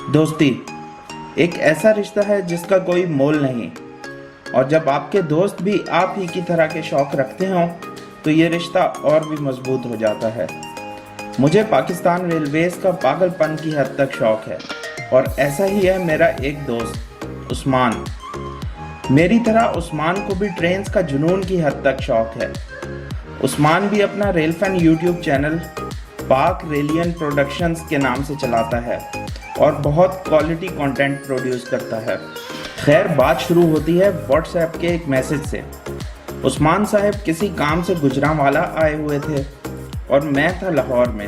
दोस्ती एक ऐसा रिश्ता है जिसका कोई मोल नहीं। और जब आपके दोस्त भी आप ही की तरह के शौक रखते हों तो ये रिश्ता और भी मजबूत हो जाता है। मुझे पाकिस्तान रेलवेज का पागलपन की हद तक शौक है और ऐसा ही है मेरा एक दोस्त उस्मान। मेरी तरह उस्मान को भी ट्रेन्स का जुनून की हद तक शौक है। उस्मान भी अपना रेल फैन यूट्यूब चैनल पाक रेलियन प्रोडक्शंस के नाम से चलाता है और बहुत क्वालिटी कंटेंट प्रोड्यूस करता है। खैर, बात शुरू होती है व्हाट्सएप के एक मैसेज से। उस्मान साहब किसी काम से गुजरांवाला आए हुए थे और मैं था लाहौर में।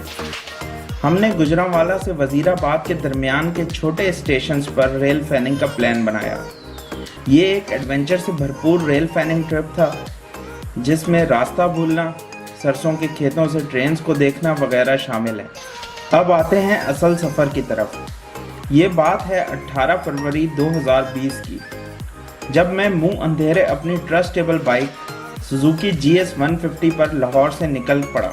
हमने गुजरांवाला से वजीराबाद के दरमियान के छोटे स्टेशंस पर रेल फैनिंग का प्लान बनाया। ये एक एडवेंचर से भरपूर रेल फैनिंग ट्रिप था जिसमें रास्ता भूलना, सरसों के खेतों से ट्रेन्स को देखना वगैरह शामिल है। अब आते हैं असल सफ़र की तरफ। ये बात है 18 फरवरी 2020 की, जब मैं मुंह अंधेरे अपनी ट्रस्टेबल बाइक सुजुकी GS 150 पर लाहौर से निकल पड़ा।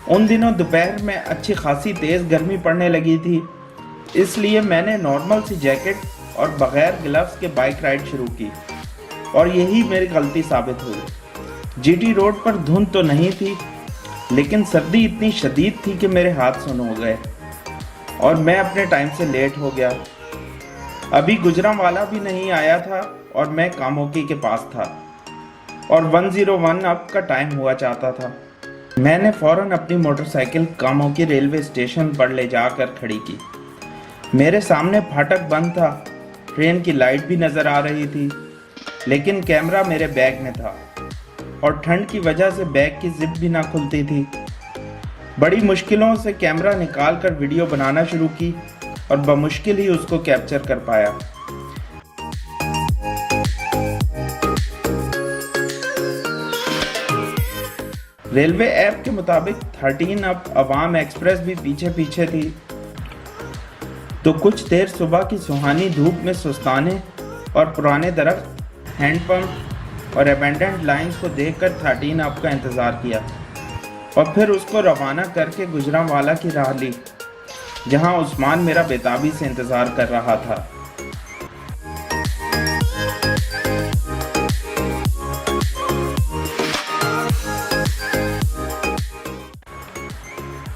उन दिनों दोपहर में अच्छी खासी तेज़ गर्मी पड़ने लगी थी, इसलिए मैंने नॉर्मल सी जैकेट और बग़ैर ग्लव्स के बाइक राइड शुरू की और यही मेरी गलती साबित हुई। GT रोड पर धुंध तो नहीं थी, लेकिन सर्दी इतनी शदीद थी कि मेरे हाथ सुन हो गए और मैं अपने टाइम से लेट हो गया। अभी गुजरांवाला भी नहीं आया था और मैं कामोकी के पास था और 101 अप का टाइम हुआ चाहता था। मैंने फ़ौरन अपनी मोटरसाइकिल कामोकी रेलवे स्टेशन पर ले जाकर खड़ी की। मेरे सामने फाटक बंद था, ट्रेन की लाइट भी नज़र आ रही थी, लेकिन कैमरा मेरे बैग में था और ठंड की वजह से बैग की जिप भी ना खुलती थी। बड़ी मुश्किलों से कैमरा निकालकर वीडियो बनाना शुरू की और बमुश्किल ही उसको कैप्चर कर पाया। रेलवे ऐप के मुताबिक 13 अप अवाम एक्सप्रेस भी पीछे पीछे थी, तो कुछ देर सुबह की सुहानी धूप में सुस्ताने और पुराने दरख्त, हैंडपंप और अबेंडेंट लाइंस को देखकर 13 अप का इंतज़ार किया और फिर उसको रवाना करके गुजरांवाला की राह ली, जहां उस्मान मेरा बेताबी से इंतज़ार कर रहा था।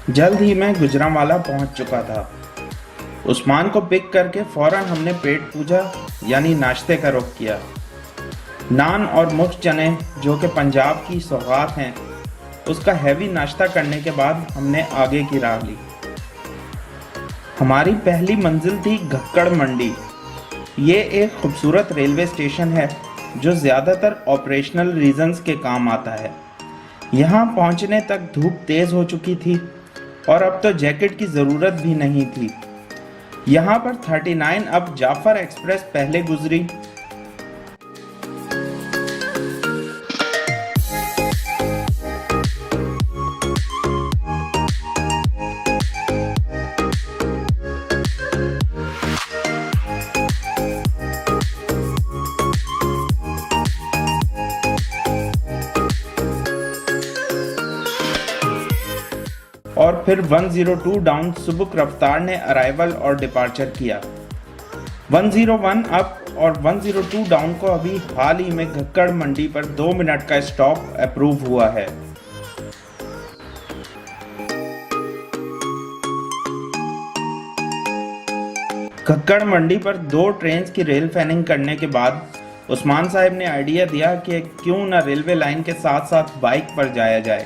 जल्द ही मैं गुजरांवाला पहुंच चुका था। उस्मान को पिक करके फ़ौरन हमने पेट पूजा यानी नाश्ते का रुख किया। नान और मुफ्त चने, जो कि पंजाब की सौगात हैं, उसका हैवी नाश्ता करने के बाद हमने आगे की राह ली। हमारी पहली मंजिल थी घक्कड़ मंडी। ये एक खूबसूरत रेलवे स्टेशन है जो ज़्यादातर ऑपरेशनल रीजंस के काम आता है। यहाँ पहुँचने तक धूप तेज़ हो चुकी थी और अब तो जैकेट की ज़रूरत भी नहीं थी। यहाँ पर 39 अप जाफर एक्सप्रेस पहले गुजरी। और फिर 102 डाउन सुबुक रफ्तार ने अराइवल और डिपार्चर किया। 101 अप और 102 डाउन को अभी हाल ही में घक्कड़ मंडी पर 2 मिनट का स्टॉप अप्रूव हुआ है। घक्कड़ मंडी पर 2 ट्रेन्स की रेल फैनिंग करने के बाद उस्मान साहब ने आइडिया दिया कि क्यों ना रेलवे लाइन के साथ साथ बाइक पर जाया जाए,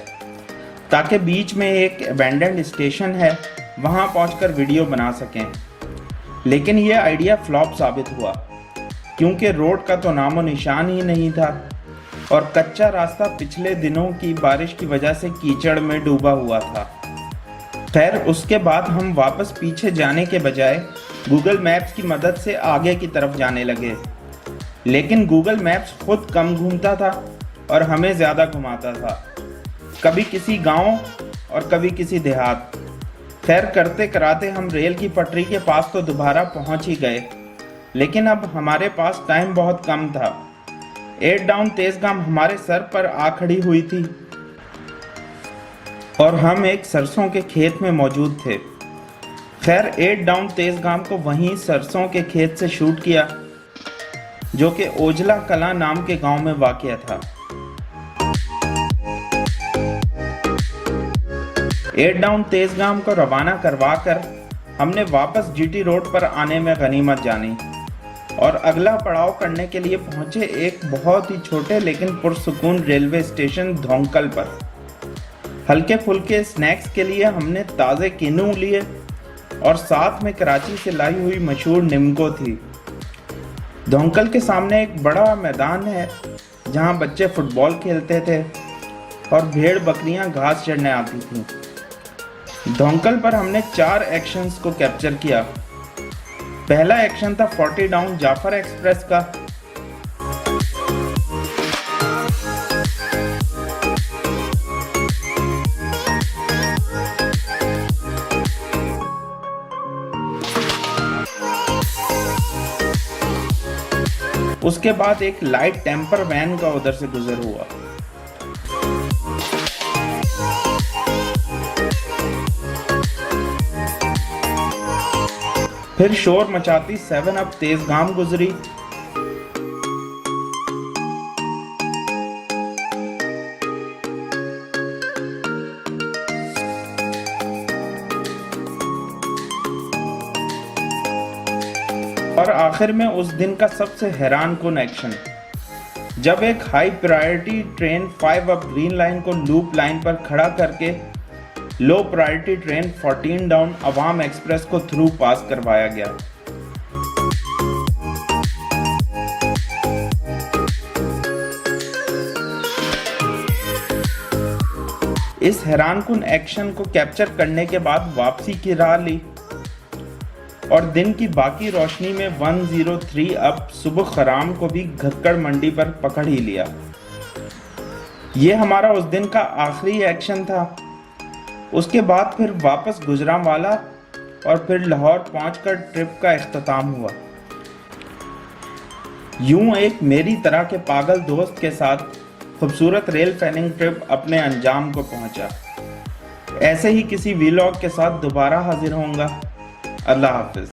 ताकि बीच में एक अबेंडेंड स्टेशन है, वहां पहुंचकर वीडियो बना सकें। लेकिन यह आइडिया फ्लॉप साबित हुआ, क्योंकि रोड का तो नामो निशान ही नहीं था और कच्चा रास्ता पिछले दिनों की बारिश की वजह से कीचड़ में डूबा हुआ था। खैर, उसके बाद हम वापस पीछे जाने के बजाय गूगल मैप्स की मदद से आगे की तरफ जाने लगे, लेकिन गूगल मैप्स खुद कम घूमता था और हमें ज़्यादा घुमाता था, कभी किसी गांव और कभी किसी देहात। खैर, करते कराते हम रेल की पटरी के पास तो दोबारा पहुंच ही गए, लेकिन अब हमारे पास टाइम बहुत कम था। 8 डाउन तेजगाम हमारे सर पर आ खड़ी हुई थी और हम एक सरसों के खेत में मौजूद थे। खैर 8 डाउन तेजगाम को वहीं सरसों के खेत से शूट किया, जो कि ओजला कला नाम के गांव में वाक़या था। 8 डाउन तेजगाम को रवाना करवाकर हमने वापस जीटी रोड पर आने में गनीमत जानी और अगला पड़ाव करने के लिए पहुंचे एक बहुत ही छोटे लेकिन पुरसुकून रेलवे स्टेशन धोंकल पर। हल्के फुल्के स्नैक्स के लिए हमने ताज़े किनू लिए और साथ में कराची से लाई हुई मशहूर निम्को थी। धोंकल के सामने एक बड़ा मैदान है जहां बच्चे फुटबॉल खेलते थे और भेड़ बकरियां घास चढ़ने आती थीं। धोंकल पर हमने 4 एक्शंस को कैप्चर किया। पहला एक्शन था 40 डाउन जाफर एक्सप्रेस का। उसके बाद एक लाइट टेम्पर वैन का उधर से गुजर हुआ। फिर शोर मचाती 7 अप तेजगाम गुजरी। और आखिर में उस दिन का सबसे हैरानकुन एक्शन, जब एक high priority train 5 up green line को लूप लाइन पर खड़ा करके लो प्रायोरिटी ट्रेन 14 डाउन अवाम एक्सप्रेस को थ्रू पास करवाया गया। इस हैरानकुन एक्शन को कैप्चर करने के बाद वापसी की राह ली और दिन की बाकी रोशनी में 103 अप सुबह खराम को भी घक्कड़ मंडी पर पकड़ ही लिया। ये हमारा उस दिन का आखिरी एक्शन था। उसके बाद फिर वापस गुजरांवाला और फिर लाहौर पहुंचकर ट्रिप का इख्तिताम हुआ। यूं एक मेरी तरह के पागल दोस्त के साथ खूबसूरत रेल फैनिंग ट्रिप अपने अंजाम को पहुंचा। ऐसे ही किसी वीलॉग के साथ दोबारा हाजिर होऊंगा। अल्लाह हाफिज।